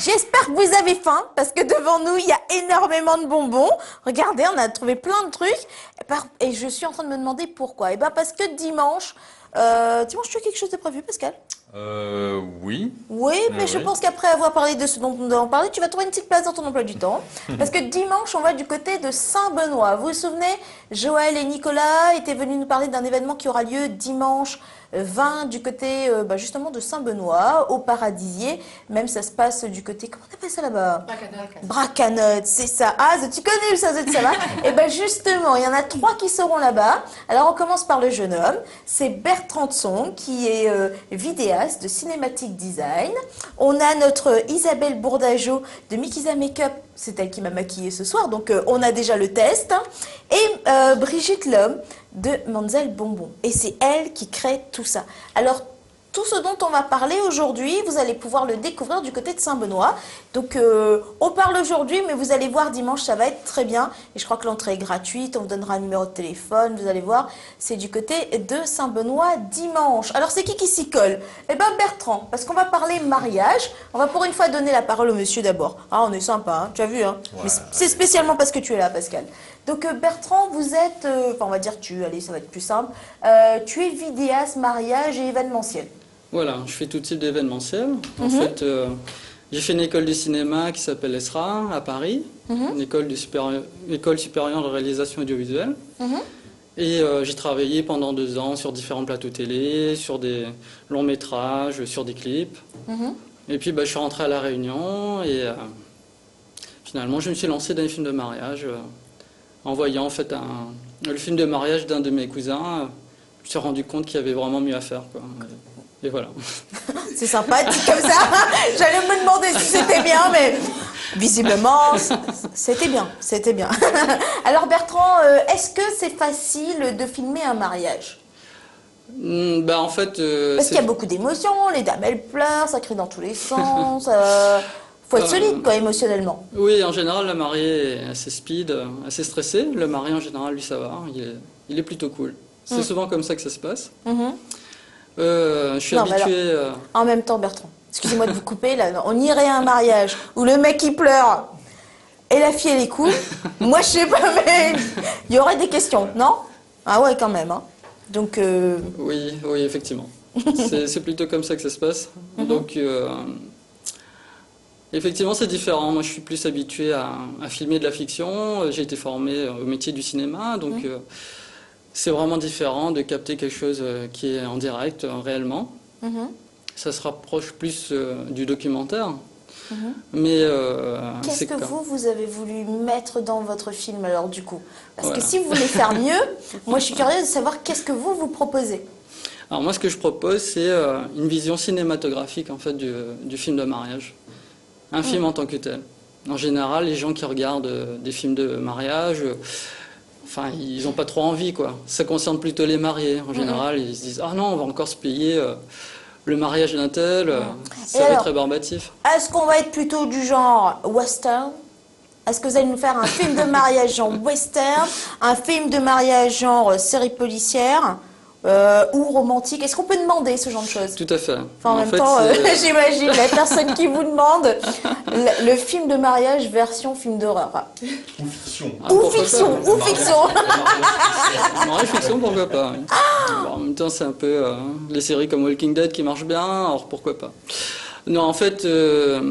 J'espère que vous avez faim parce que devant nous, il y a énormément de bonbons. Regardez, on a trouvé plein de trucs. Et je suis en train de me demander pourquoi. Eh ben parce que dimanche, dimanche, tu as quelque chose de prévu, Pascal? Oui. Oui, mais je Oui. pense qu'après avoir parlé de ce dont nous avons parlé, tu vas trouver une petite place dans ton emploi du temps. Parce que dimanche, on va du côté de Saint-Benoît. Vous vous souvenez, Joël et Nicolas étaient venus nous parler d'un événement qui aura lieu dimanche 20 du côté justement de Saint-Benoît, au Paradisier. Même ça se passe du côté, comment on appelle ça là-bas? Bracanotte, c'est ça. Ah, tu connais ça, ça va? Et bien justement, il y en a 3 qui seront là-bas. Alors on commence par le jeune homme. C'est Bertrand Tsong qui est vidéaste de Cinematic Design. On a notre Isabelle Bourdageau de Mikiza Makeup. C'est elle qui m'a maquillée ce soir, donc on a déjà le test. Et Brigitte Lhomme de Manzel Bonbon. Et c'est elle qui crée tout ça. Alors, tout ce dont on va parler aujourd'hui, vous allez pouvoir le découvrir du côté de Saint-Benoît. Donc, on parle aujourd'hui, mais vous allez voir dimanche, ça va être très bien. Et je crois que l'entrée est gratuite, on vous donnera un numéro de téléphone, vous allez voir, c'est du côté de Saint-Benoît dimanche. Alors, c'est qui s'y colle? Eh bien, Bertrand, parce qu'on va parler mariage. On va pour une fois donner la parole au monsieur d'abord. Ah, on est sympa, hein, tu as vu, hein? Ouais, Mais c'est spécialement parce que tu es là, Pascal. Donc, Bertrand, vous êtes, enfin, on va dire tu, allez, ça va être plus simple. Tu es vidéaste, mariage et événementiel. Voilà, je fais tout type d'événementiel. En fait, j'ai fait une école de cinéma qui s'appelle ESRA à Paris, une école supérieure de réalisation audiovisuelle. Et j'ai travaillé pendant 2 ans sur différents plateaux télé, sur des longs métrages, sur des clips. Et puis je suis rentré à La Réunion et finalement je me suis lancé dans les films de mariage. En voyant en fait le film de mariage d'un de mes cousins, je me suis rendu compte qu'il y avait vraiment mieux à faire, quoi. Et voilà. C'est sympa, dit comme ça. J'allais me demander si c'était bien, mais visiblement, c'était bien. C'était bien. Alors Bertrand, est-ce que c'est facile de filmer un mariage? En fait, Parce qu'il y a beaucoup d'émotions, les dames elles pleurent, ça crie dans tous les sens. Faut être solide, quoi, émotionnellement. Oui, en général, la mariée est assez speed, assez stressée. Le mari, en général, lui, ça va. Il est plutôt cool. C'est souvent comme ça que ça se passe. Je suis habitué... En même temps, Bertrand, excusez-moi de vous couper, là, on irait à un mariage où le mec il pleure et la fille elle est cool. Moi, je sais pas, mais il y aurait des questions, non? Ah ouais, quand même. Hein. Donc... Oui, effectivement. C'est plutôt comme ça que ça se passe. Donc... Effectivement, c'est différent. Moi, je suis plus habitué à filmer de la fiction. J'ai été formé au métier du cinéma, donc c'est vraiment différent de capter quelque chose qui est en direct, réellement. Ça se rapproche plus du documentaire. Mais qu'est-ce que vous avez voulu mettre dans votre film, alors, du coup? Parce que Voilà. si vous voulez faire mieux, moi, je suis curieuse de savoir qu'est-ce que vous proposez. Alors moi, ce que je propose, c'est une vision cinématographique, en fait, du film de mariage. Un film en tant que tel. En général, les gens qui regardent des films de mariage, enfin, ils n'ont pas trop envie, quoi. Ça concerne plutôt les mariés. En général, ils se disent « Ah non, on va encore se payer le mariage d'un tel, ça va être rébarbatif. » Est-ce qu'on va être plutôt du genre western? Est-ce que vous allez nous faire un film de mariage genre western, un film de mariage genre série policière ou romantique? Est-ce qu'on peut demander ce genre de choses? Tout à fait. Enfin, en même temps, j'imagine la personne qui vous demande le film de mariage version film d'horreur. Ou fiction. Ou fiction, ou fiction. Mariage fiction, pourquoi pas. Oui. Bon, en même temps, c'est un peu les séries comme Walking Dead qui marchent bien, alors pourquoi pas. Non, en fait, je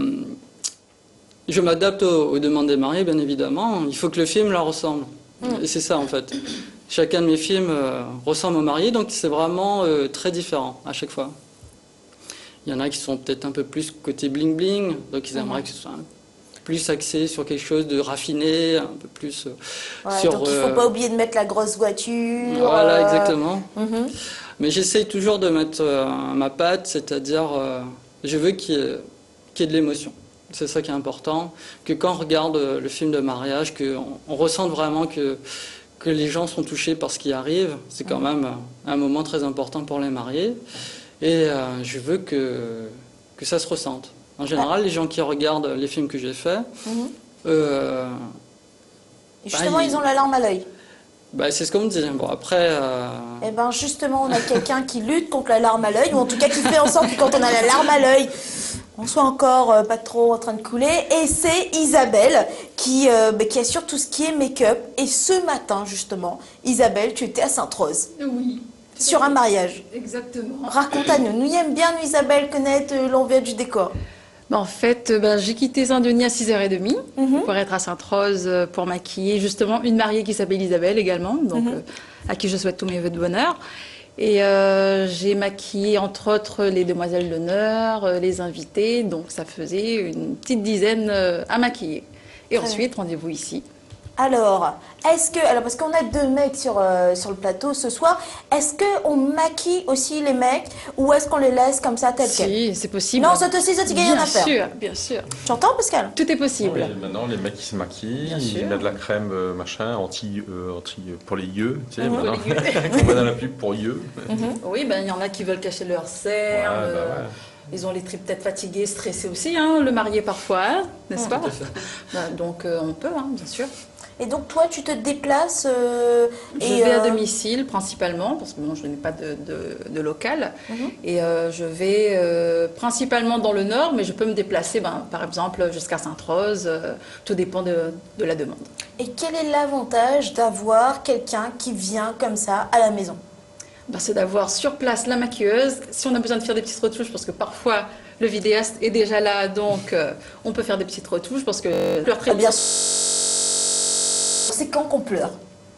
m'adapte aux demandes des mariés, bien évidemment. Il faut que le film leur ressemble. Et c'est ça, en fait. Chacun de mes films ressemble aux mariés, donc c'est vraiment très différent à chaque fois. Il y en a qui sont peut-être un peu plus côté bling-bling, donc ils aimeraient que ce soit plus axé sur quelque chose de raffiné, un peu plus sur... Donc il ne faut pas oublier de mettre la grosse voiture. Voilà, exactement. Mais j'essaye toujours de mettre ma patte, c'est-à-dire je veux qu'il y ait de l'émotion. C'est ça qui est important, que quand on regarde le film de mariage, qu'on ressente vraiment que les gens sont touchés par ce qui arrive. C'est quand même un moment très important pour les mariés. Et je veux que ça se ressente. En général, les gens qui regardent les films que j'ai faits... justement, ils ont la larme à l'œil. C'est ce qu'on me dit. Bon, après... Eh bien, justement, on a quelqu'un qui lutte contre la larme à l'œil, ou en tout cas qui fait en sorte que quand on a la larme à l'œil, on soit encore pas trop en train de couler. Et c'est Isabelle qui assure tout ce qui est make-up. Et ce matin, justement, Isabelle, tu étais à Sainte-Rose. Oui. Sur un mariage. Exactement. Raconte à nous. Nous aime bien, nous, Isabelle, connaître l'envers du décor. En fait, j'ai quitté Saint-Denis à 6h30 pour être à Sainte-Rose pour maquiller justement une mariée qui s'appelle Isabelle également, donc à qui je souhaite tous mes vœux de bonheur. Et j'ai maquillé entre autres les demoiselles d'honneur, les invités, donc ça faisait une petite dizaine à maquiller. Et ensuite, rendez-vous ici. Alors, parce qu'on a 2 mecs sur le plateau ce soir, est-ce qu'on maquille aussi les mecs ou est-ce qu'on les laisse comme ça tel quel? Si, c'est possible. Non, ça aussi, ça t'y gagne à faire. Bien sûr. Tu entends, Pascal? Tout est possible. Oui, maintenant, les mecs qui se maquillent, Bien ils sûr. mettent de la crème machin, pour les yeux, tu sais, maintenant. On met dans la pub pour yeux. Oui, il y en a qui veulent cacher leur cernes. Ouais, ouais. Ils ont les tripes peut-être fatiguées, stressées aussi, hein, le marié parfois, hein, n'est-ce pas? Tout à fait. Donc on peut, hein, bien sûr. Et donc, toi, tu te déplaces Je vais à domicile principalement, parce que bon, je n'ai pas de local. Et je vais principalement dans le nord, mais je peux me déplacer, par exemple, jusqu'à Sainte-Rose. Tout dépend de la demande. Et quel est l'avantage d'avoir quelqu'un qui vient comme ça à la maison? C'est d'avoir sur place la maquilleuse. Si on a besoin de faire des petites retouches, parce que parfois le vidéaste est déjà là, donc on peut faire des petites retouches, parce que pleure très bien. C'est quand qu'on pleure?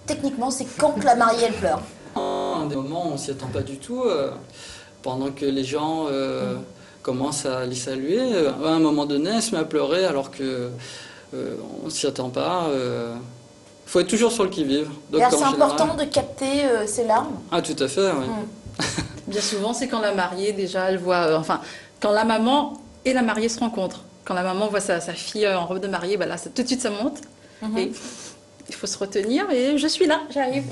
Techniquement, c'est quand que la mariée, elle pleure? À des moments où on ne s'y attend pas du tout, pendant que les gens commencent à les saluer, à un moment donné, elle se met à pleurer alors que on ne s'y attend pas. Il faut être toujours sur le qui-vive. Et c'est important de capter ses larmes? Ah, tout à fait, oui. Bien souvent, c'est quand la mariée, déjà, elle voit... quand la maman et la mariée se rencontrent. Quand la maman voit sa fille en robe de mariée, là, tout de suite, ça monte. Et il faut se retenir. Et je suis là, j'arrive.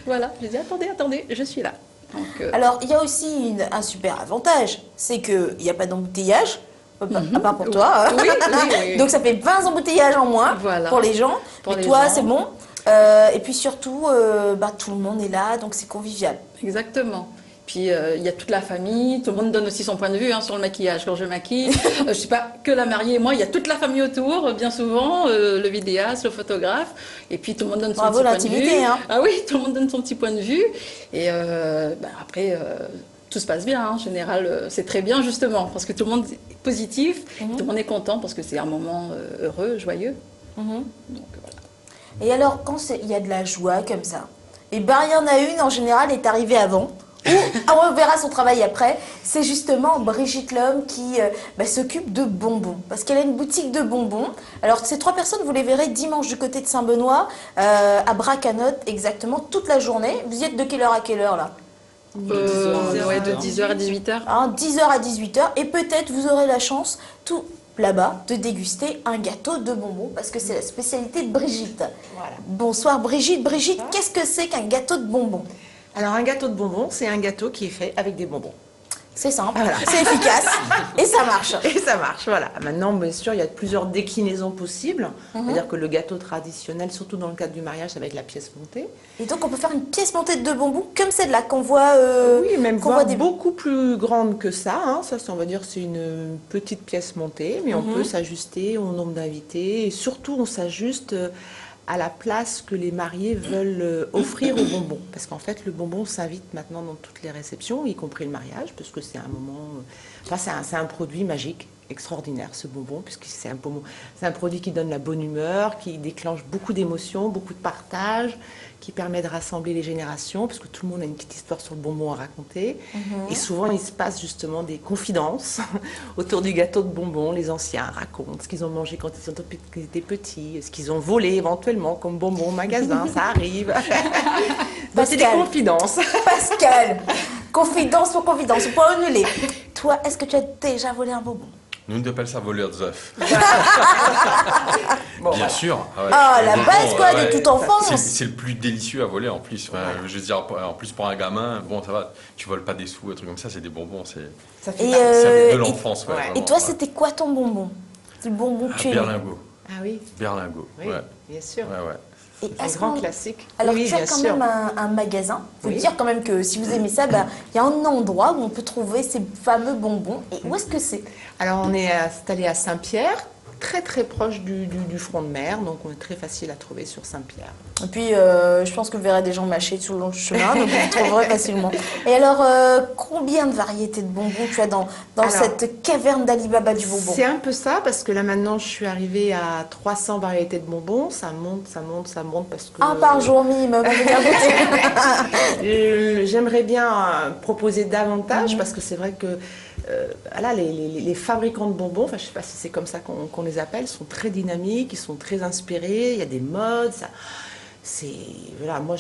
Voilà, je dis, attendez, je suis là. Donc, Alors, il y a aussi un super avantage. C'est qu'il n'y a pas d'embouteillage. À part pour toi. Oui, oui. Donc, ça fait 20 embouteillages en moins pour les gens. Et toi, c'est bon. Et puis surtout, tout le monde est là, donc c'est convivial. Exactement. Puis il y a toute la famille, tout le monde donne aussi son point de vue sur le maquillage. Quand je maquille, je ne suis pas que la mariée et moi, il y a toute la famille autour, bien souvent, le vidéaste, le photographe, et puis tout le monde donne son petit point de vue. Hein. Ah oui, tout le monde donne son petit point de vue. Et après, tout se passe bien, en général, c'est très bien justement, parce que tout le monde est positif, tout le monde est content, parce que c'est un moment heureux, joyeux. Donc voilà. Et alors, quand il y a de la joie comme ça, et il y en a une en général est arrivée avant, ou on verra son travail après, c'est justement Brigitte Lhomme qui s'occupe de bonbons, parce qu'elle a une boutique de bonbons. Alors ces 3 personnes, vous les verrez dimanche du côté de Saint-Benoît, à Bracanotte, exactement, toute la journée. Vous y êtes de quelle heure à quelle heure là? De 10h à 18h. 10h à 18h, et peut-être vous aurez la chance, tout là-bas, de déguster un gâteau de bonbons, parce que c'est la spécialité de Brigitte. Voilà. Bonsoir Brigitte. Brigitte, qu'est-ce que c'est qu'un gâteau de bonbons? Alors un gâteau de bonbons, c'est un gâteau qui est fait avec des bonbons. C'est simple, Voilà. c'est efficace, et ça marche. Et ça marche, voilà. Maintenant, bien sûr, il y a plusieurs déclinaisons possibles. C'est-à-dire que le gâteau traditionnel, surtout dans le cadre du mariage, ça va être la pièce montée. Et donc on peut faire une pièce montée de bonbons comme celle-là qu'on voit. Oui, même qu'on voit beaucoup plus grande que ça. Hein. Ça, on va dire, c'est une petite pièce montée, mais on peut s'ajuster au nombre d'invités. Et surtout, on s'ajuste à la place que les mariés veulent offrir au bonbon. Parce qu'en fait, le bonbon s'invite maintenant dans toutes les réceptions, y compris le mariage, parce que c'est un moment... c'est un produit magique, extraordinaire, ce bonbon, puisque c'est un produit qui donne la bonne humeur, qui déclenche beaucoup d'émotions, beaucoup de partage, qui permet de rassembler les générations, parce que tout le monde a une petite histoire sur le bonbon à raconter. Et souvent, il se passe justement des confidences autour du gâteau de bonbons. Les anciens racontent ce qu'ils ont mangé quand ils étaient petits, ce qu'ils ont volé éventuellement comme bonbons au magasin, ça arrive. Donc, c'est des confidences. Pascal, confidence pour confidence, on peut annuler. Toi, est-ce que tu as déjà volé un bonbon? Nous, on appelle ça voleur d'œufs. Bon, Bien sûr. La base quoi, de toute enfance. C'est le plus délicieux à voler en plus. Je veux dire, en plus pour un gamin, bon ça va, tu voles pas des sous, un truc comme ça, c'est des bonbons, c'est ça fait de l'enfance. Ouais, et toi, c'était quoi ton bonbon? Le bonbon que tu aimais? Berlingot. Ah oui, Berlingot, oui, ouais. bien sûr. Ouais. Et Un est-ce grand qu'on- classique. Alors, oui, tu as bien quand sûr. même un magasin. Il faut Oui. dire quand même que si vous aimez ça, il y a un endroit où on peut trouver ces fameux bonbons. Et où est-ce que c'est? Alors, on est installé à Saint-Pierre, très très proche du front de mer, donc on est très facile à trouver sur Saint-Pierre. Et puis, je pense que vous verrez des gens mâcher tout le long du chemin, donc vous trouverez facilement. Et alors, combien de variétés de bonbons tu as dans Alors, cette caverne d'Alibaba du bonbon? C'est un peu ça, parce que là maintenant je suis arrivée à 300 variétés de bonbons, ça monte, ça monte, ça monte, parce que... Un par jour, minimum. J'aimerais bien proposer davantage, parce que c'est vrai que voilà, les fabricants de bonbons, enfin je sais pas si c'est comme ça qu'on les appelle, sont très dynamiques, ils sont très inspirés, il y a des modes, ça... C'est voilà, moi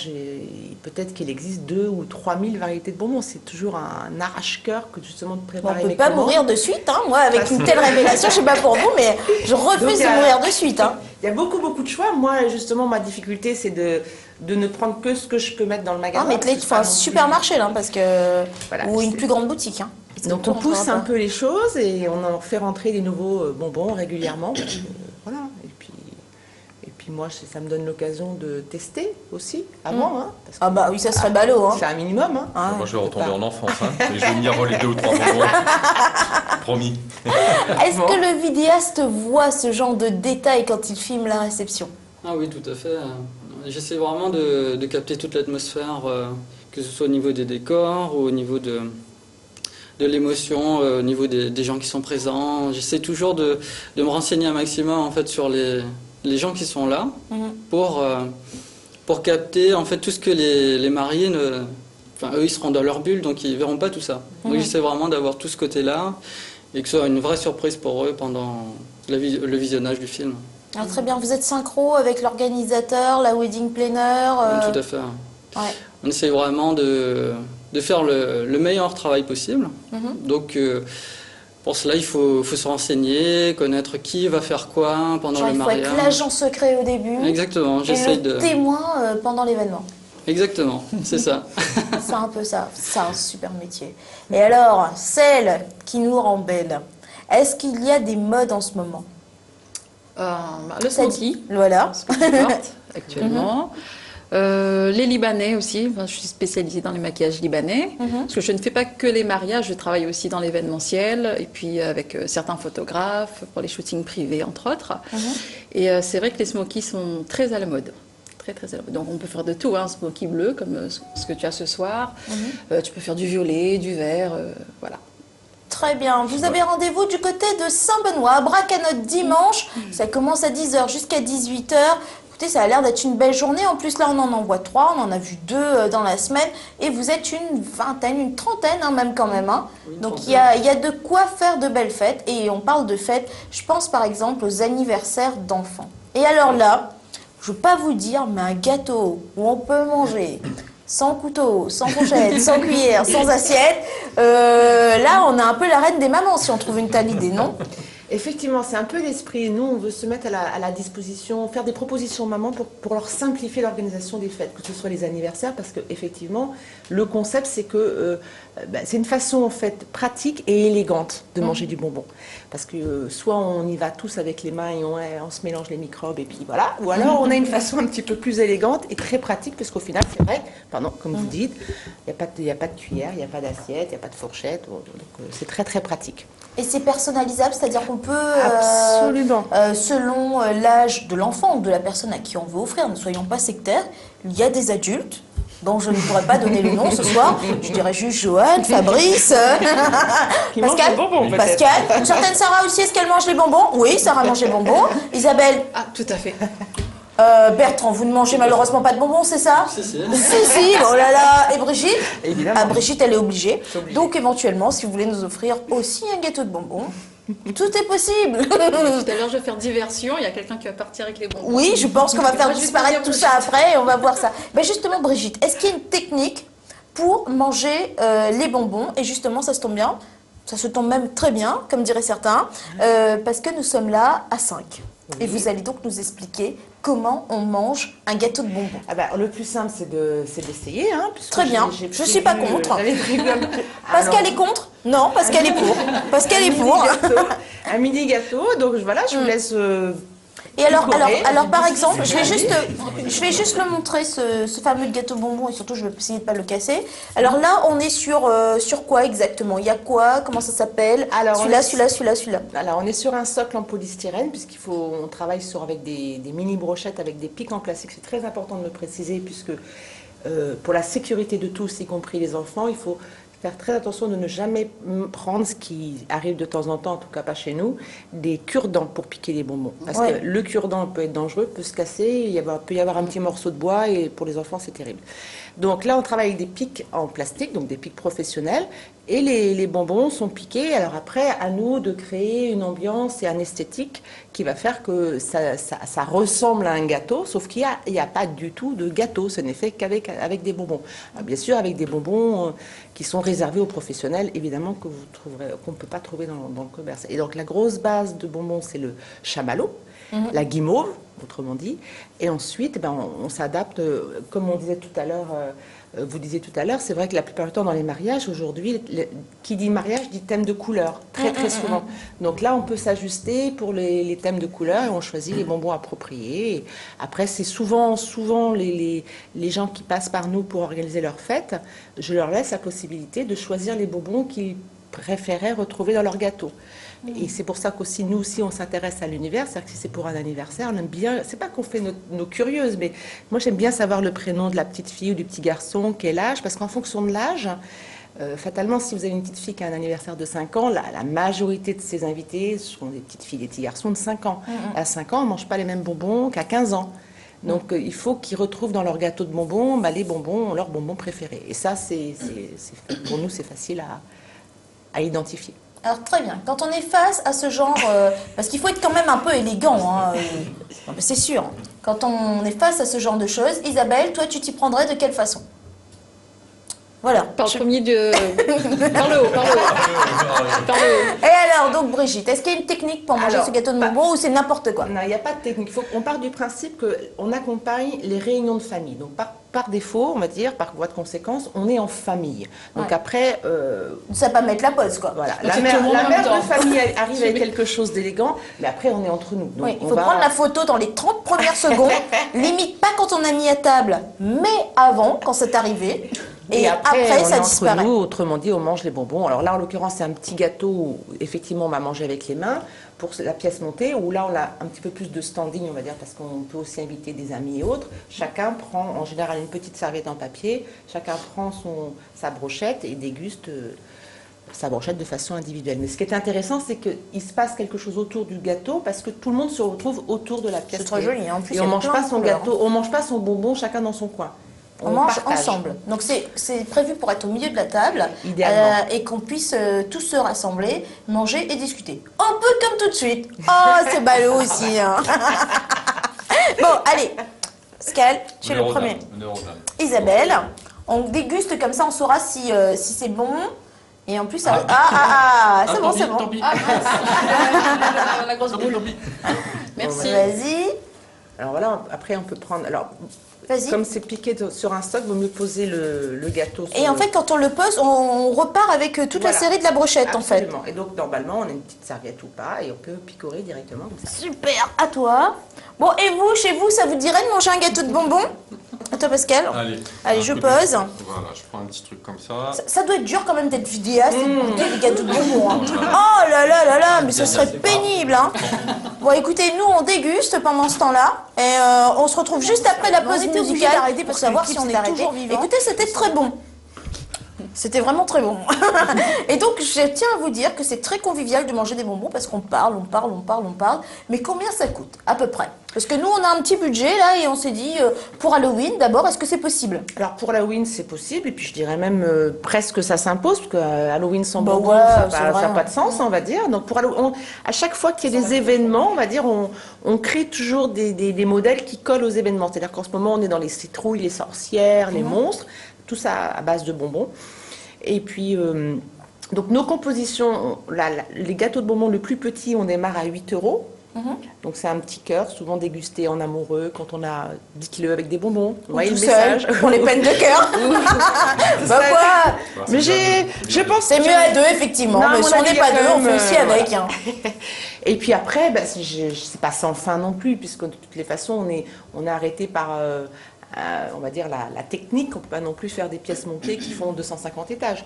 peut-être qu'il existe 2 ou 3 000 variétés de bonbons. C'est toujours un arrache-cœur que justement de On préparer. ne peut mes pas commandes. mourir de suite, hein. Moi, avec une telle révélation, je sais pas pour vous, mais je refuse Donc, de mourir de suite. Hein. Il y a beaucoup de choix. Moi, justement, ma difficulté, c'est de ne prendre que ce que je peux mettre dans le magasin. Non, mais parce que il c'est faut pas un non plus- supermarché, là, parce que Voilà, ou une c'est- plus grande boutique. Hein. Donc on pousse un peu les choses et on en fait rentrer des nouveaux bonbons régulièrement. Voilà. Et puis moi, ça me donne l'occasion de tester aussi avant. Hein, parce que Ah bah oui, ça serait ballot. Hein. c'est un minimum. Hein. Ah, Moi, je vais on peut retomber pas. en enfance, hein, et je vais venir voler 2 ou 3 bonbons. Promis. Est-ce que le vidéaste voit ce genre de détails quand il filme la réception? Ah oui, tout à fait. J'essaie vraiment de capter toute l'atmosphère, que ce soit au niveau des décors ou au niveau de l'émotion, au niveau des gens qui sont présents. J'essaie toujours de me renseigner un maximum en fait, sur les gens qui sont là pour capter en fait, tout ce que les mariés ne... Enfin, eux, ils seront dans leur bulle, donc ils verront pas tout ça. Donc j'essaie vraiment d'avoir tout ce côté-là et que ce soit une vraie surprise pour eux pendant le visionnage du film. Ah, très bien, vous êtes synchro avec l'organisateur, la wedding planner. Oui, tout à fait. Ouais. On essaie vraiment de faire le meilleur travail possible. Donc, pour cela, il faut se renseigner, connaître qui va faire quoi pendant Genre, le il faut mariage. être l'agent secret au début Exactement, et j'essaie le de... témoin pendant l'événement. Exactement, c'est ça. C'est un peu ça, c'est un super métier. Et alors, celle qui nous rend belle, est-ce qu'il y a des modes en ce moment? Le smoky, Voilà. ce que je porte actuellement. Les Libanais aussi, enfin, je suis spécialisée dans les maquillages libanais, parce que je ne fais pas que les mariages, je travaille aussi dans l'événementiel, et puis avec certains photographes, pour les shootings privés entre autres. Et c'est vrai que les smokies sont très à la mode. Très à la mode. Donc on peut faire de tout, hein, smoky bleu, comme ce que tu as ce soir. Tu peux faire du violet, du vert, voilà. Très bien. Vous avez rendez-vous du côté de Saint-Benoît, à Bracanotte dimanche. Ça commence à 10h jusqu'à 18h. Écoutez, ça a l'air d'être une belle journée. En plus, là, on en envoie 3. On en a vu 2 dans la semaine. Et vous êtes une vingtaine, une trentaine, hein, même quand même. Hein. Donc, il y a de quoi faire de belles fêtes. Et on parle de fêtes. Je pense par exemple aux anniversaires d'enfants. Et alors là, je ne veux pas vous dire, mais un gâteau où on peut manger sans couteau, sans fourchette, sans cuillère, sans assiette. Là, on a un peu la reine des mamans si on trouve une telle idée, non? Effectivement, c'est un peu l'esprit. Nous, on veut se mettre à la disposition, faire des propositions aux mamans pour leur simplifier l'organisation des fêtes, que ce soit les anniversaires, parce que effectivement, le concept, c'est que c'est une façon en fait pratique et élégante de manger du bonbon. Parce que soit on y va tous avec les mains et on se mélange les microbes et puis voilà, ou alors on a une façon un petit peu plus élégante et très pratique, parce qu'au final, c'est vrai, pardon, comme vous dites, il n'y a pas de cuillère, il n'y a pas d'assiette, il n'y a pas de fourchette, donc c'est très très pratique. Et c'est personnalisable, c'est-à-dire qu'on peut, Absolument. Selon l'âge de l'enfant ou de la personne à qui on veut offrir, ne soyons pas sectaires, il y a des adultes dont je ne pourrais pas donner le nom ce soir. Je dirais juste Joanne, Fabrice, Qui mange Pascal, des bonbons, peut-être. Pascal. Une certaine Sarah aussi, est-ce qu'elle mange les bonbons? Oui, Sarah mange les bonbons. Isabelle, Ah, tout à fait. Bertrand, vous ne mangez malheureusement pas de bonbons, c'est ça? Si, si. Si, oh là là. Et Brigitte? Évidemment. Ah, Brigitte, elle est obligée. C'est obligé. Donc, éventuellement, si vous voulez nous offrir aussi un gâteau de bonbons, tout est possible. Tout à l'heure, je vais faire diversion, il y a quelqu'un qui va partir avec les bonbons. Oui, je pense qu'on va faire Moi, je vais disparaître te tout dire ça après et on va voir ça. Ben justement, Brigitte, est-ce qu'il y a une technique pour manger les bonbons? Et justement, ça se tombe bien, ça se tombe même très bien, comme diraient certains, parce que nous sommes là à 5. Et vous allez donc nous expliquer comment on mange un gâteau de bonbons. Ah bah, le plus simple, c'est d'essayer. Hein, puisque Très bien. j'ai Je suis pas contre. j'avais prévu un petit- Pascal Alors, est contre? Non, Pascal est pour. Pascal est pour. un mini gâteau. Donc voilà, je vous laisse Et alors, Picoré, par exemple, je vais juste le montrer, ce fameux gâteau bonbon, et surtout, je vais essayer de pas le casser. Alors là, on est sur quoi exactement? Il y a quoi? Comment ça s'appelle? Alors, Celui-là. Alors, on est sur un socle en polystyrène, on travaille avec des mini brochettes avec des pics en plastique. C'est très important de le préciser, puisque pour la sécurité de tous, y compris les enfants, il faut faire très attention de ne jamais prendre, ce qui arrive de temps en temps, en tout cas pas chez nous, des cure-dents pour piquer les bonbons. Parce que le cure-dent peut être dangereux, peut se casser, peut y avoir un petit morceau de bois et pour les enfants c'est terrible. Donc là on travaille avec des pics en plastique, donc des pics professionnels, et les bonbons sont piqués. Alors après, à nous de créer une ambiance et un esthétique qui va faire que ça ressemble à un gâteau, sauf qu'il n'y a pas du tout de gâteau, ce n'est fait avec des bonbons. Alors, bien sûr, avec des bonbons qui sont réservés aux professionnels, évidemment, qu'on ne peut pas trouver dans le commerce. Et donc la grosse base de bonbons, c'est le chamallow, la guimauve, autrement dit. Et ensuite, on s'adapte, comme on disait tout à l'heure, vous disiez tout à l'heure, c'est vrai que la plupart du temps dans les mariages, aujourd'hui, qui dit mariage dit thème de couleur, très souvent. Donc là, on peut s'ajuster pour les thèmes de couleur et on choisit les bonbons appropriés. Et après, c'est souvent les gens qui passent par nous pour organiser leur fête, je leur laisse la possibilité de choisir les bonbons qu'ils préféraient retrouver dans leur gâteau. Et c'est pour ça qu'aussi, nous aussi, on s'intéresse à l'univers. C'est-à-dire que si c'est pour un anniversaire, on aime bien... C'est pas qu'on fait nos curieuses, mais moi, j'aime bien savoir le prénom de la petite fille ou du petit garçon, quel âge, parce qu'en fonction de l'âge, fatalement, si vous avez une petite fille qui a un anniversaire de 5 ans, la majorité de ses invités sont des petites filles, des petits garçons de 5 ans. À 5 ans, on ne mange pas les mêmes bonbons qu'à 15 ans. Donc, il faut qu'ils retrouvent dans leur gâteau de bonbons leurs bonbons préférés. Et ça, pour nous, c'est facile à identifier. Alors très bien, quand on est face à ce genre, parce qu'il faut être quand même un peu élégant, hein, c'est sûr, quand on est face à ce genre de choses, Isabelle, toi tu t'y prendrais de quelle façon? Voilà. Par le premier de... par le haut. Et alors, donc Brigitte, est-ce qu'il y a une technique pour manger ce gâteau de bonbons ou c'est n'importe quoi? Non, il n'y a pas de technique. On part du principe qu'on accompagne les réunions de famille. Donc par défaut, on va dire, par voie de conséquence, on est en famille. Donc après... ça va pas mettre la pause, quoi. Voilà. La mère de famille arrive avec quelque chose d'élégant, mais après on est entre nous. Donc, il faut prendre la photo dans les 30 premières secondes, limite pas quand on a mis à table, mais avant, quand c'est arrivé. Et après ça disparaît. Nous, autrement dit, on mange les bonbons. Alors là, en l'occurrence, c'est un petit gâteau où, effectivement, on va manger avec les mains pour la pièce montée, où là, on a un petit peu plus de standing, on va dire, parce qu'on peut aussi inviter des amis et autres. Chacun prend, en général, une petite serviette en papier. Chacun prend sa brochette et déguste sa brochette de façon individuelle. Mais ce qui est intéressant, c'est qu'il se passe quelque chose autour du gâteau parce que tout le monde se retrouve autour de la pièce. C'est très joli. En plus, et on ne mange pas son gâteau, on mange pas son bonbon chacun dans son coin. On mange ensemble. Donc c'est prévu pour être au milieu de la table et qu'on puisse tous se rassembler, manger et discuter. Un peu comme tout de suite. Oh, c'est ballot aussi. Hein. Bon, allez. Pascal, tu es le premier. Isabelle, on déguste comme ça, on saura si c'est bon. Et en plus, c'est bon, c'est bon. Tant pis. La grosse boule. Merci. Vas-y. Alors voilà, après on peut prendre... Comme c'est piqué sur un stock, il vaut mieux poser le gâteau. Et en fait, quand on le pose, on repart avec toute la série de la brochette, absolument. En fait. Et donc, normalement, on a une petite serviette ou pas, et on peut picorer directement comme ça. Super, à toi. Bon, et vous, chez vous, ça vous dirait de manger un gâteau de bonbons? À toi, Pascal. Allez, je pose. Voilà, je prends un petit truc comme ça. Ça doit être dur quand même d'être vidéaste et de goûter les gâteaux de bonbons. Hein. Oh là là là là, mais ce serait pénible. Hein. Bon, écoutez, nous, on déguste pendant ce temps-là. Et on se retrouve juste après la pause musicale pour savoir si on est toujours vivant. Écoutez, c'était très bon. C'était vraiment très bon. Et donc, je tiens à vous dire que c'est très convivial de manger des bonbons parce qu'on parle. Mais combien ça coûte, à peu près? Parce que nous, on a un petit budget, là, et on s'est dit, pour Halloween, d'abord, est-ce que c'est possible? Alors, pour Halloween, c'est possible. Et puis, je dirais même presque ça s'impose, parce que Halloween sans bonbons, ça n'a pas de sens, on va dire. Donc, à chaque fois qu'il y a des événements, on va dire, on crée toujours des modèles qui collent aux événements. C'est-à-dire qu'en ce moment, on est dans les citrouilles, les sorcières, les monstres, tout ça à base de bonbons. Et puis, donc nos compositions, les gâteaux de bonbons le plus petit, on démarre à 8 €. Donc c'est un petit cœur, souvent dégusté en amoureux quand on a 10 kilos avec des bonbons. Vous voyez Tout le seul, message. pour les peines de cœur. Bah quoi? Mais je pense C'est que mieux à deux, effectivement. Non, Mais à si mon on avis, n'est il y a pas deux, quand on fait même, aussi avec. Hein. Et puis après, c'est pas sans fin non plus, puisque de toutes les façons, on est arrêté par, on va dire, la technique. On peut pas non plus faire des pièces montées qui font 250 étages.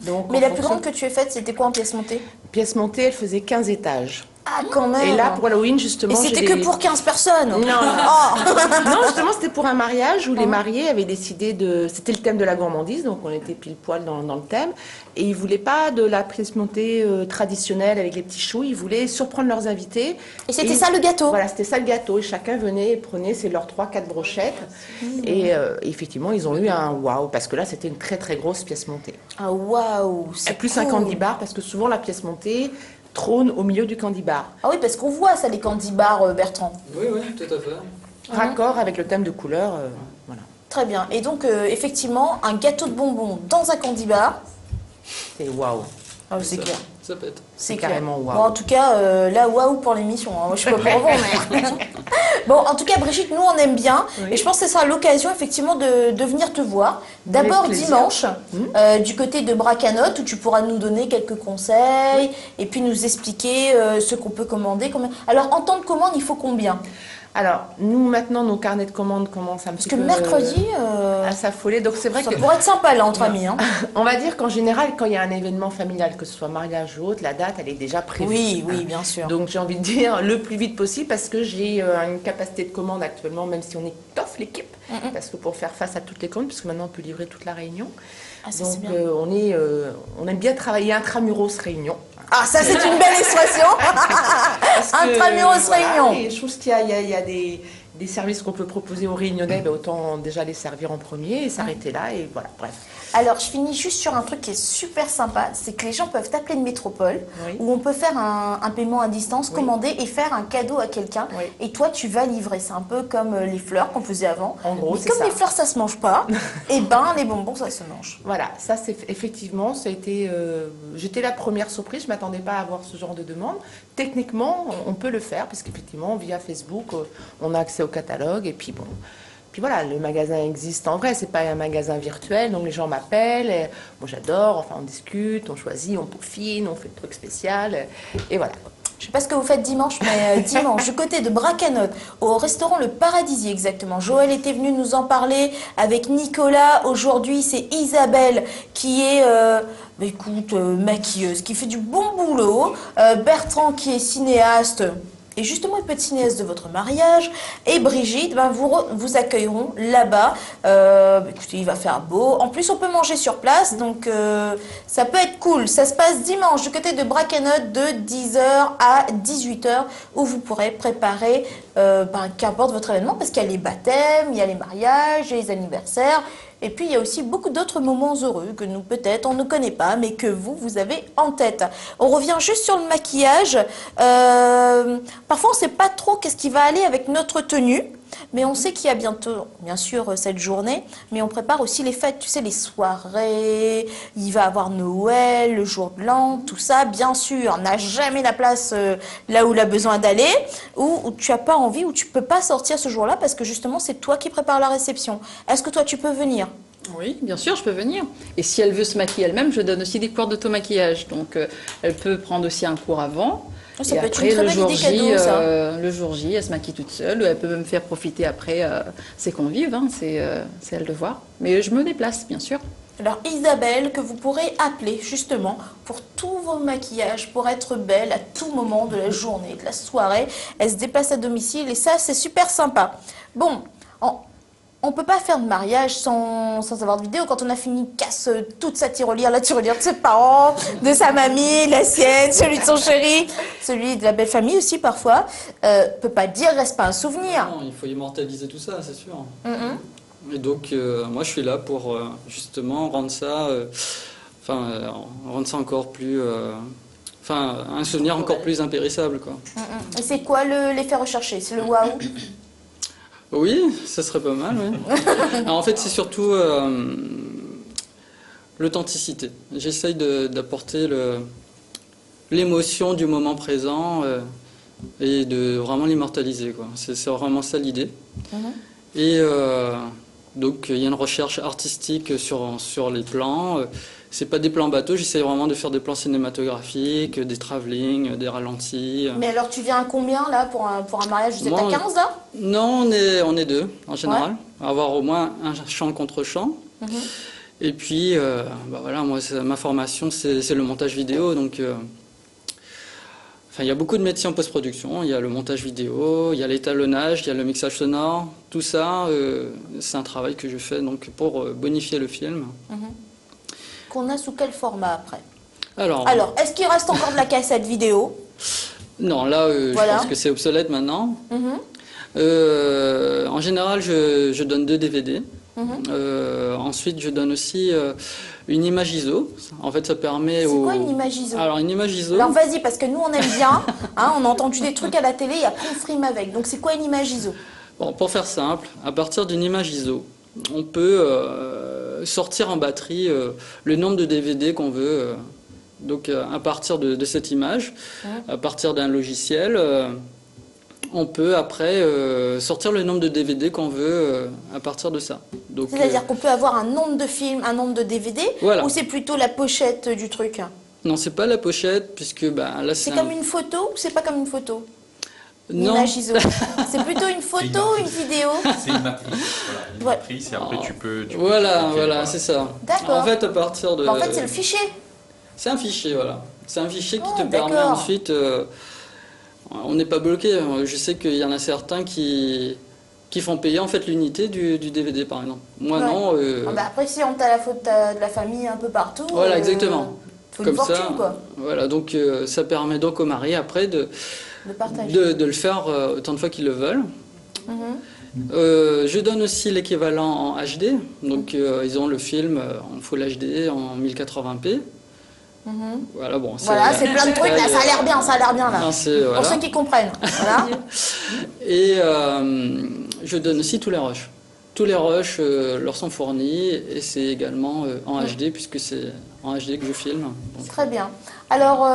Donc, Mais en la plus fonction- grande que tu aies faite, c'était quoi en pièces montées? pièce montée, elle faisait 15 étages. Ah, quand même. Et là, pour Halloween, justement, Et c'était que pour 15 personnes. Non, Oh. non, justement, c'était pour un mariage où les mariés avaient décidé de... C'était le thème de la gourmandise, donc on était pile poil dans le thème. Et ils voulaient pas de la pièce montée traditionnelle avec les petits choux, ils voulaient surprendre leurs invités. Et c'était ça le gâteau. Voilà, c'était ça le gâteau. Et chacun venait et prenait leurs 3-4 brochettes. Et effectivement, ils ont eu un waouh, parce que là, c'était une très très grosse pièce montée. Ah, waouh. Et C'est plus un cool. candy bar, parce que souvent la pièce montée trône au milieu du candy bar. Ah oui, parce qu'on voit ça, les candy bars, Bertrand. Oui, oui, tout à fait. Raccord avec le thème de couleur. Voilà. Très bien. Et donc, effectivement, un gâteau de bonbons dans un candy bar. C'est waouh. Ah, oui, c'est Ça- clair. Ça pète. C'est carrément clair. waouh. Bon, en tout cas, là, waouh pour l'émission. Hein. Moi, je suis pas pour vous, mais... Bon, en tout cas, Brigitte, nous, on aime bien. Oui. Et je pense que ce sera l'occasion, effectivement, de venir te voir. D'abord Avec plaisir. dimanche, du côté de Bracanotte, où tu pourras nous donner quelques conseils et puis nous expliquer ce qu'on peut commander. Alors, en temps de commande, il faut combien? Alors, nous, maintenant, nos carnets de commandes commencent un Parce petit que peu mercredi, à s'affoler. Donc, c'est vrai ça que... pourrait être sympa, là, entre amis. Hein. On va dire qu'en général, quand il y a un événement familial, que ce soit mariage ou autre, la date, elle est déjà prévue. Oui, oui, bien sûr. Donc, j'ai envie de dire le plus vite possible parce que j'ai une capacité de commande actuellement, même si on étoffe l'équipe, parce que pour faire face à toutes les commandes, puisque maintenant, on peut livrer toute la réunion. Ah, ça, Donc, c'est bien. on aime bien travailler intramuros réunion. Ah, ça, c'est une belle expression. Parce que, Intramuros voilà, réunion. Et je trouve qu'il y a des services qu'on peut proposer aux réunionnais, ben autant déjà les servir en premier et s'arrêter là. Et voilà, bref. Alors, je finis juste sur un truc qui est super sympa, c'est que les gens peuvent t'appeler de métropole, Oui. où on peut faire un paiement à distance, Oui. commander et faire un cadeau à quelqu'un. Oui. Et toi, tu vas livrer. C'est un peu comme les fleurs qu'on faisait avant. En gros, Mais c'est comme ça. les fleurs, ça se mange pas, et ben les bonbons, ça se mange. Voilà, ça c'est effectivement, ça a été. J'étais la première surprise, je ne m'attendais pas à avoir ce genre de demande. Techniquement, on peut le faire, parce qu'effectivement, via Facebook, on a accès au catalogue, et puis bon. Puis voilà, le magasin existe en vrai, c'est pas un magasin virtuel, donc les gens m'appellent, et moi j'adore, enfin on discute, on choisit, on peaufine, on fait le truc spécial, et voilà. Je sais pas ce que vous faites dimanche, mais dimanche, du côté de Bracanotte, au restaurant Le Paradisier exactement. Joël était venu nous en parler avec Nicolas. Aujourd'hui, c'est Isabelle qui est, écoute, maquilleuse, qui fait du bon boulot. Bertrand qui est cinéaste. Et justement, il peut être cinéaste de votre mariage. Et Brigitte, ben, vous accueilleront là-bas. Écoutez, il va faire beau. En plus, on peut manger sur place. Donc, ça peut être cool. Ça se passe dimanche du côté de Bracanotte de 10h à 18h où vous pourrez préparer qu'importe votre événement. Parce qu'il y a les baptêmes, il y a les mariages, il y a les anniversaires. Et puis, il y a aussi beaucoup d'autres moments heureux que nous, peut-être, on ne connaît pas, mais que vous avez en tête. On revient juste sur le maquillage. Parfois, on ne sait pas trop qu'est-ce qui va aller avec notre tenue. Mais on sait qu'il y a bientôt, bien sûr, cette journée, mais on prépare aussi les fêtes, tu sais, les soirées, il va y avoir Noël, le jour de l'an, tout ça, bien sûr, on n'a jamais la place là où il a besoin d'aller, ou tu n'as pas envie, ou tu ne peux pas sortir ce jour-là, parce que justement, c'est toi qui prépares la réception. Est-ce que toi, tu peux venir ? Oui, bien sûr, je peux venir. Et si elle veut se maquiller elle-même, je donne aussi des cours d'automaquillage. Donc, elle peut prendre aussi un cours avant. Ça et peut être après, une très le belle jour idée J, cadeau, ça. le jour J, elle se maquille toute seule. Elle peut même faire profiter après ses convives. Hein, c'est elle de voir. Mais je me déplace, bien sûr. Alors Isabelle, que vous pourrez appeler justement pour tous vos maquillages, pour être belle à tout moment de la journée, de la soirée. Elle se déplace à domicile et ça, c'est super sympa. Bon, on ne peut pas faire de mariage sans avoir de vidéo. Quand on a fini, casse toute sa tirelire, la tirelire de ses parents, de sa mamie, la sienne, celui de son chéri, celui de la belle famille aussi parfois. Peut pas dire, reste pas un souvenir. Non, il faut immortaliser tout ça, c'est sûr. Mhm. Et donc, moi, je suis là pour justement rendre ça, rendre ça encore plus, un souvenir encore plus impérissable, quoi. Et c'est quoi l'effet recherché? C'est le waouh? Oui, ça serait pas mal, oui. Alors, en fait, c'est surtout l'authenticité. J'essaye d'apporter l'émotion du moment présent et de vraiment l'immortaliser, quoi. C'est vraiment ça l'idée. Mhm. Et donc il y a une recherche artistique sur les plans. C'est pas des plans bateaux, j'essaie vraiment de faire des plans cinématographiques, des travelling, des ralentis. Mais alors, tu viens à combien, là, pour un mariage? Vous êtes Bon, à 15, là? Non, on est deux, en général. Avoir au moins un chant contre chant. Mhm. Et puis, bah voilà, moi, ma formation, c'est le montage vidéo. Donc, enfin, il y a beaucoup de métiers en post-production. Il y a le montage vidéo, il y a l'étalonnage, il y a le mixage sonore. Tout ça, c'est un travail que je fais donc, pour bonifier le film. Qu'on a sous quel format, après? Alors, Est-ce qu'il reste encore de la cassette vidéo? non, là, Voilà. je pense que c'est obsolète maintenant. Mhm. En général, je donne 2 DVD. Ensuite, je donne aussi une image ISO. En fait, ça permet C'est quoi une image ISO? Alors, une image ISO... Alors vas-y, parce que nous on aime bien, hein, on a entendu des trucs à la télé et après on frime avec. Donc c'est quoi une image ISO? Bon, pour faire simple, à partir d'une image ISO, on peut sortir en batterie le nombre de DVD qu'on veut. Donc à partir de cette image, à partir d'un logiciel, on peut après sortir le nombre de DVD qu'on veut à partir de ça. Donc, C'est-à-dire qu'on peut avoir un nombre de films, un nombre de DVD, Voilà. ou c'est plutôt la pochette du truc? non, c'est pas la pochette, puisque bah, là C'est comme une photo ou c'est pas comme une photo? Une Non, image ISO. C'est plutôt une photo ou une vidéo? C'est une matrice. Voilà, une Ouais. matrice et après tu peux voilà, cliquer, voilà, c'est ça. D'accord. En fait, à partir de... Bah, en fait c'est le fichier. C'est un fichier, voilà. C'est un fichier qui Oh, te permet d'accord. ensuite... on n'est pas bloqué. Je sais qu'il y en a certains qui font payer en fait l'unité du DVD, par exemple. Moi, Ouais. non. Ah bah, après si on t'a la faute de la famille un peu partout. Voilà, exactement. Faut une Comme fortune ça, quoi, voilà. Donc, ça permet donc aux mariés après de partager. de le faire autant de fois qu'ils le veulent. Mhm. Je donne aussi l'équivalent en HD. Donc, ils ont le film en Full HD, en 1080p. Mhm. Voilà, bon. Voilà, c'est plein de trucs là, ça a l'air bien, là. Non, c'est- Pour voilà. ceux qui comprennent. Voilà. Et je donne aussi tous les rushs. Tous les rushs leur sont fournis et c'est également en HD puisque c'est en HD que je filme. Donc, Très bien. Alors,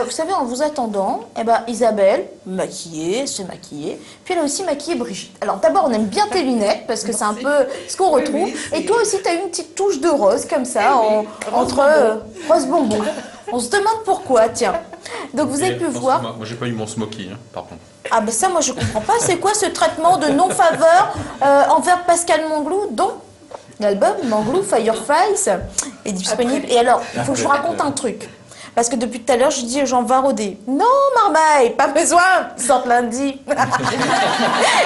vous savez, en vous attendant, eh ben, Isabelle, maquillée, se maquiller, puis elle a aussi maquillé Brigitte. Alors d'abord, on aime bien tes lunettes, parce que c'est un peu ce qu'on retrouve. Et toi aussi, tu as eu une petite touche de rose, comme ça, entre rose bonbon. On se demande pourquoi, tiens. Donc vous avez pu voir... Moi j'ai pas eu mon smoky hein, par contre. Ah ben ça, moi je comprends pas. C'est quoi ce traitement de non-faveur envers Pascal Manglou, dont l'album Manglou Fireflies est disponible. Et alors, il faut que je vous raconte un truc. Parce que depuis tout à l'heure, je dis aux gens, va rôder. Non, Marmaille, pas besoin, sorte lundi.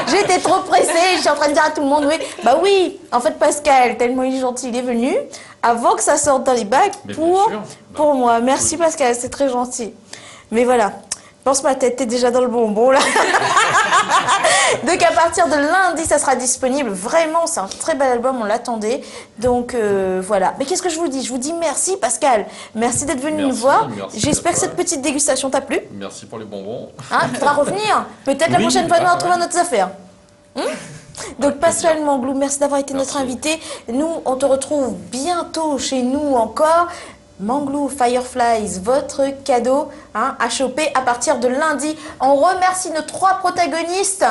J'étais trop pressée, je suis en train de dire à tout le monde, oui. Bah oui, en fait, Pascal, tellement il est gentil, il est venu avant que ça sorte dans les bacs Mais bien sûr. pour moi. Merci Pascal, c'est très gentil. Mais voilà, pense ma tête, t'es déjà dans le bonbon là. Donc à partir de lundi, ça sera disponible. Vraiment, c'est un très bel album, on l'attendait. Donc voilà. Mais qu'est-ce que je vous dis? Je vous dis merci Pascal. Merci d'être venu nous Merci, voir. merci J'espère que à toi. cette petite dégustation t'a plu. Merci pour les bonbons. Hein, tu pourras revenir. Peut-être la Oui, prochaine fois, nous ouais, retrouvons ouais. notre affaire. Donc Pascal Manglou, merci d'avoir été Merci. notre invité. Nous, on te retrouve bientôt chez nous encore. Manglou Fireflies, votre cadeau à choper à partir de lundi. On remercie nos 3 protagonistes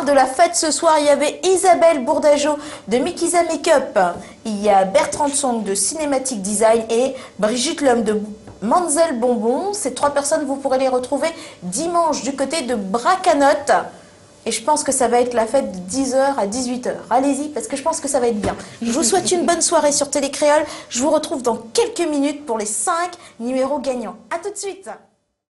de la fête ce soir. Il y avait Isabelle Bourdageau de Mikiza Makeup, il y a Bertrand Song de Cinematic Design et Brigitte Lhomme de Manzel Bonbon. Ces 3 personnes, vous pourrez les retrouver dimanche du côté de Bracanotte. Et je pense que ça va être la fête de 10h à 18h. Allez-y, parce que je pense que ça va être bien. Je vous souhaite une bonne soirée sur Télécréole. Je vous retrouve dans quelques minutes pour les 5 numéros gagnants. À tout de suite.